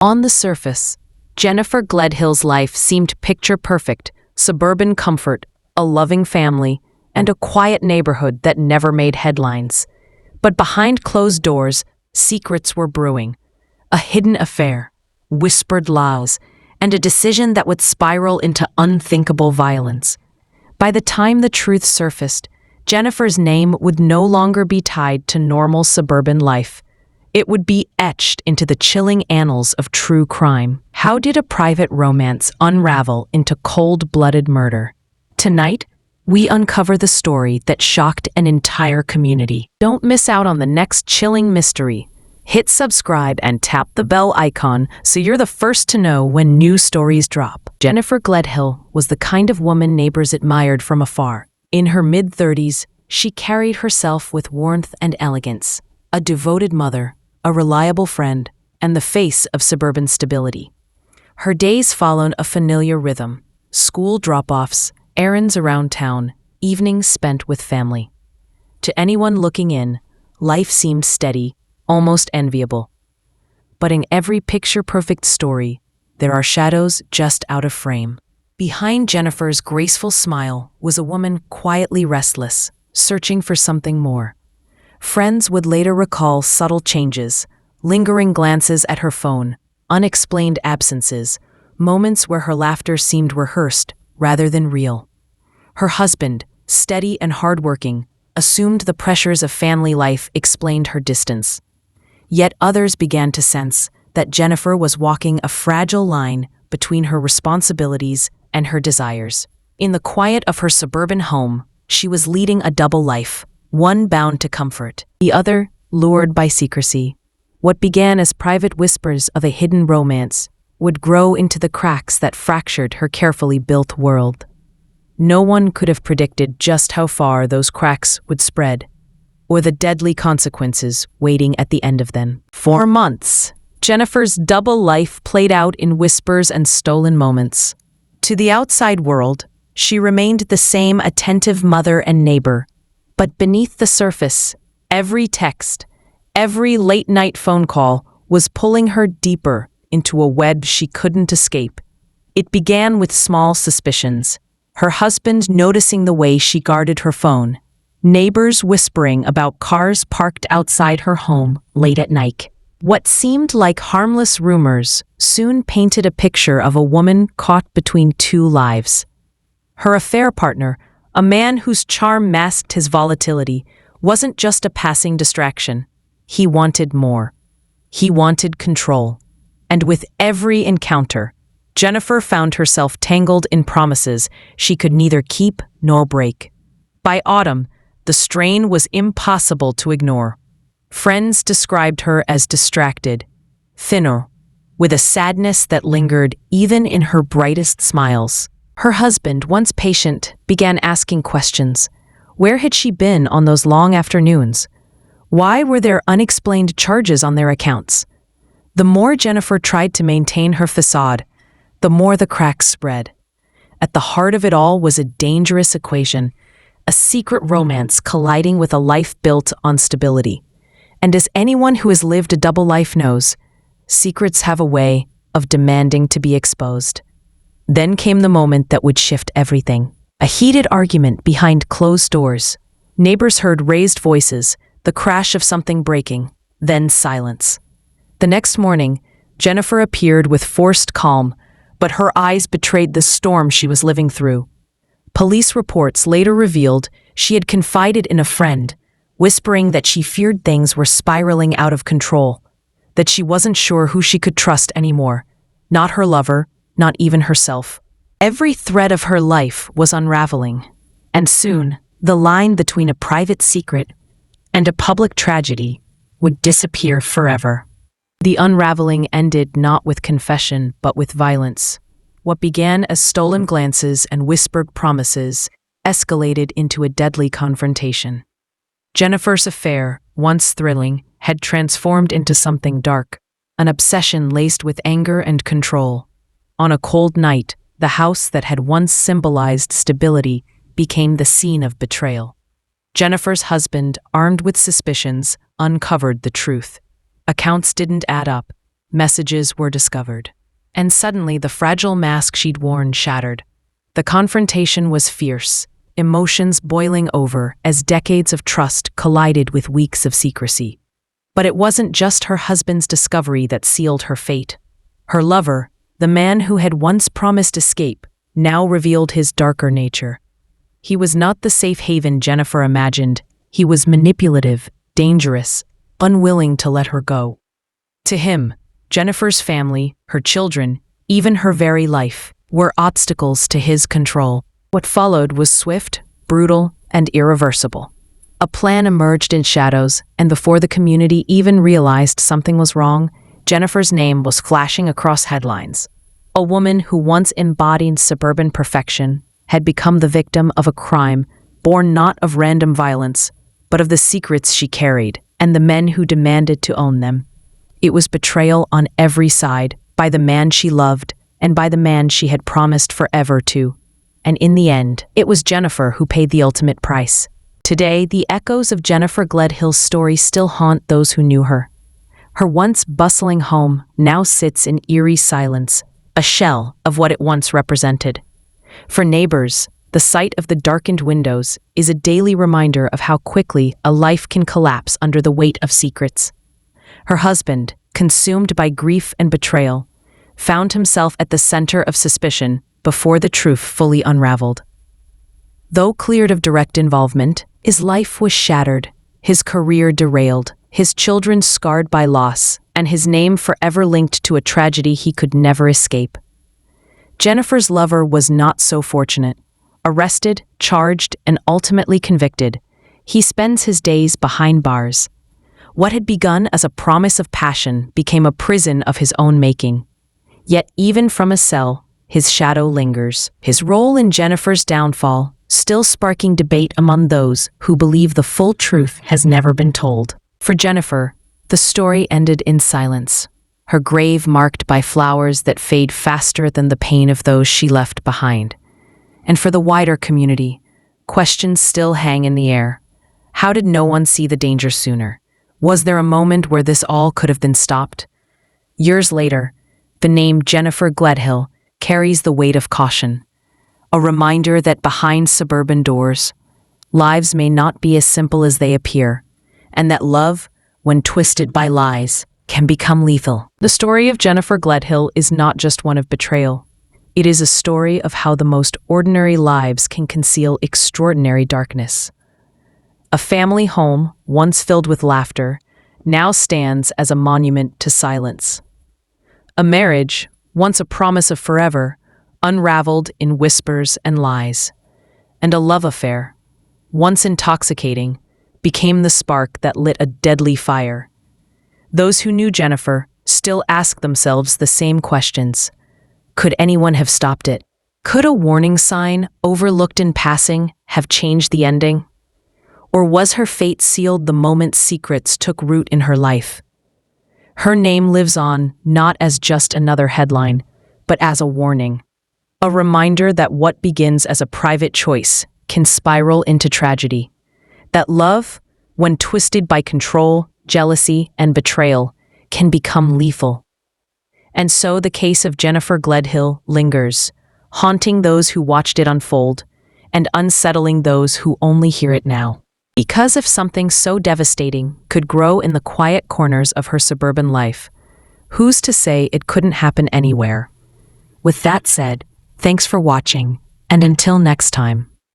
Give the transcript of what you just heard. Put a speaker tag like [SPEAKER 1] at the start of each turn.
[SPEAKER 1] On the surface, Jennifer Gledhill's life seemed picture-perfect: suburban comfort, a loving family, and a quiet neighborhood that never made headlines. But behind closed doors, secrets were brewing. A hidden affair, whispered lies, and a decision that would spiral into unthinkable violence. By the time the truth surfaced, Jennifer's name would no longer be tied to normal suburban life. It would be etched into the chilling annals of true crime. How did a private romance unravel into cold-blooded murder? Tonight, we uncover the story that shocked an entire community. Don't miss out on the next chilling mystery. Hit subscribe and tap the bell icon so you're the first to know when new stories drop. Jennifer Gledhill was the kind of woman neighbors admired from afar. In her mid-30s, she carried herself with warmth and elegance, a devoted mother, a reliable friend, and the face of suburban stability. Her days followed a familiar rhythm: school drop-offs, errands around town, evenings spent with family. To anyone looking in, life seemed steady, almost enviable. But in every picture-perfect story, there are shadows just out of frame. Behind Jennifer's graceful smile was a woman quietly restless, searching for something more. Friends would later recall subtle changes, lingering glances at her phone, unexplained absences, moments where her laughter seemed rehearsed rather than real. Her husband, steady and hardworking, assumed the pressures of family life explained her distance. Yet others began to sense that Jennifer was walking a fragile line between her responsibilities and her desires. In the quiet of her suburban home, she was leading a double life, one bound to comfort, the other lured by secrecy. What began as private whispers of a hidden romance would grow into the cracks that fractured her carefully built world. No one could have predicted just how far those cracks would spread, or the deadly consequences waiting at the end of them. For months, Jennifer's double life played out in whispers and stolen moments. To the outside world, she remained the same attentive mother and neighbor. But beneath the surface, every text, every late-night phone call was pulling her deeper into a web she couldn't escape. It began with small suspicions: her husband noticing the way she guarded her phone, neighbors whispering about cars parked outside her home late at night. What seemed like harmless rumors soon painted a picture of a woman caught between two lives. Her affair partner, a man whose charm masked his volatility, wasn't just a passing distraction. He wanted more. He wanted control. And with every encounter, Jennifer found herself tangled in promises she could neither keep nor break. By autumn, the strain was impossible to ignore. Friends described her as distracted, thinner, with a sadness that lingered even in her brightest smiles. Her husband, once patient, began asking questions. Where had she been on those long afternoons? Why were there unexplained charges on their accounts? The more Jennifer tried to maintain her facade, the more the cracks spread. At the heart of it all was a dangerous equation: a secret romance colliding with a life built on stability. And as anyone who has lived a double life knows, secrets have a way of demanding to be exposed. Then came the moment that would shift everything. A heated argument behind closed doors. Neighbors heard raised voices, the crash of something breaking, then silence. The next morning, Jennifer appeared with forced calm, but her eyes betrayed the storm she was living through. Police reports later revealed she had confided in a friend, whispering that she feared things were spiraling out of control, that she wasn't sure who she could trust anymore, not her lover, not even herself. Every thread of her life was unraveling, and soon the line between a private secret and a public tragedy would disappear forever. The unraveling ended not with confession, but with violence. What began as stolen glances and whispered promises escalated into a deadly confrontation. Jennifer's affair, once thrilling, had transformed into something dark, an obsession laced with anger and control. On a cold night, the house that had once symbolized stability became the scene of betrayal. Jennifer's husband, armed with suspicions, uncovered the truth. Accounts didn't add up. messages were discovered. And suddenly the fragile mask she'd worn shattered. The confrontation was fierce, emotions boiling over as decades of trust collided with weeks of secrecy. But it wasn't just her husband's discovery that sealed her fate. Her lover, the man who had once promised escape, now revealed his darker nature. He was not the safe haven Jennifer imagined. He was manipulative, dangerous, unwilling to let her go. To him, Jennifer's family, her children, even her very life, were obstacles to his control. What followed was swift, brutal, and irreversible. A plan emerged in shadows, and before the community even realized something was wrong, Jennifer's name was flashing across headlines. A woman who once embodied suburban perfection had become the victim of a crime born not of random violence, but of the secrets she carried and the men who demanded to own them. It was betrayal on every side, by the man she loved and by the man she had promised forever to. And in the end, it was Jennifer who paid the ultimate price. Today, the echoes of Jennifer Gledhill's story still haunt those who knew her. Her once bustling home now sits in eerie silence, a shell of what it once represented. For neighbors, the sight of the darkened windows is a daily reminder of how quickly a life can collapse under the weight of secrets. Her husband, consumed by grief and betrayal, found himself at the center of suspicion before the truth fully unraveled. Though cleared of direct involvement, his life was shattered, his career derailed, his children scarred by loss, and his name forever linked to a tragedy he could never escape. Jennifer's lover was not so fortunate. Arrested, charged, and ultimately convicted, he spends his days behind bars. What had begun as a promise of passion became a prison of his own making. Yet even from a cell, his shadow lingers, his role in Jennifer's downfall still sparking debate among those who believe the full truth has never been told. For Jennifer, the story ended in silence, her grave marked by flowers that fade faster than the pain of those she left behind. And for the wider community, questions still hang in the air. How did no one see the danger sooner? Was there a moment where this all could have been stopped? Years later, the name Jennifer Gledhill carries the weight of caution, a reminder that behind suburban doors, lives may not be as simple as they appear, and that love, when twisted by lies, can become lethal. The story of Jennifer Gledhill is not just one of betrayal. It is a story of how the most ordinary lives can conceal extraordinary darkness. A family home, once filled with laughter, now stands as a monument to silence. A marriage, once a promise of forever, unraveled in whispers and lies. And a love affair, once intoxicating, became the spark that lit a deadly fire. Those who knew Jennifer still ask themselves the same questions. Could anyone have stopped it? Could a warning sign, overlooked in passing, have changed the ending? Or was her fate sealed the moment secrets took root in her life? Her name lives on, not as just another headline, but as a warning. A reminder that what begins as a private choice can spiral into tragedy. That love, when twisted by control, jealousy, and betrayal, can become lethal. And so the case of Jennifer Gledhill lingers, haunting those who watched it unfold, and unsettling those who only hear it now. Because if something so devastating could grow in the quiet corners of her suburban life, who's to say it couldn't happen anywhere? With that said, thanks for watching, and until next time.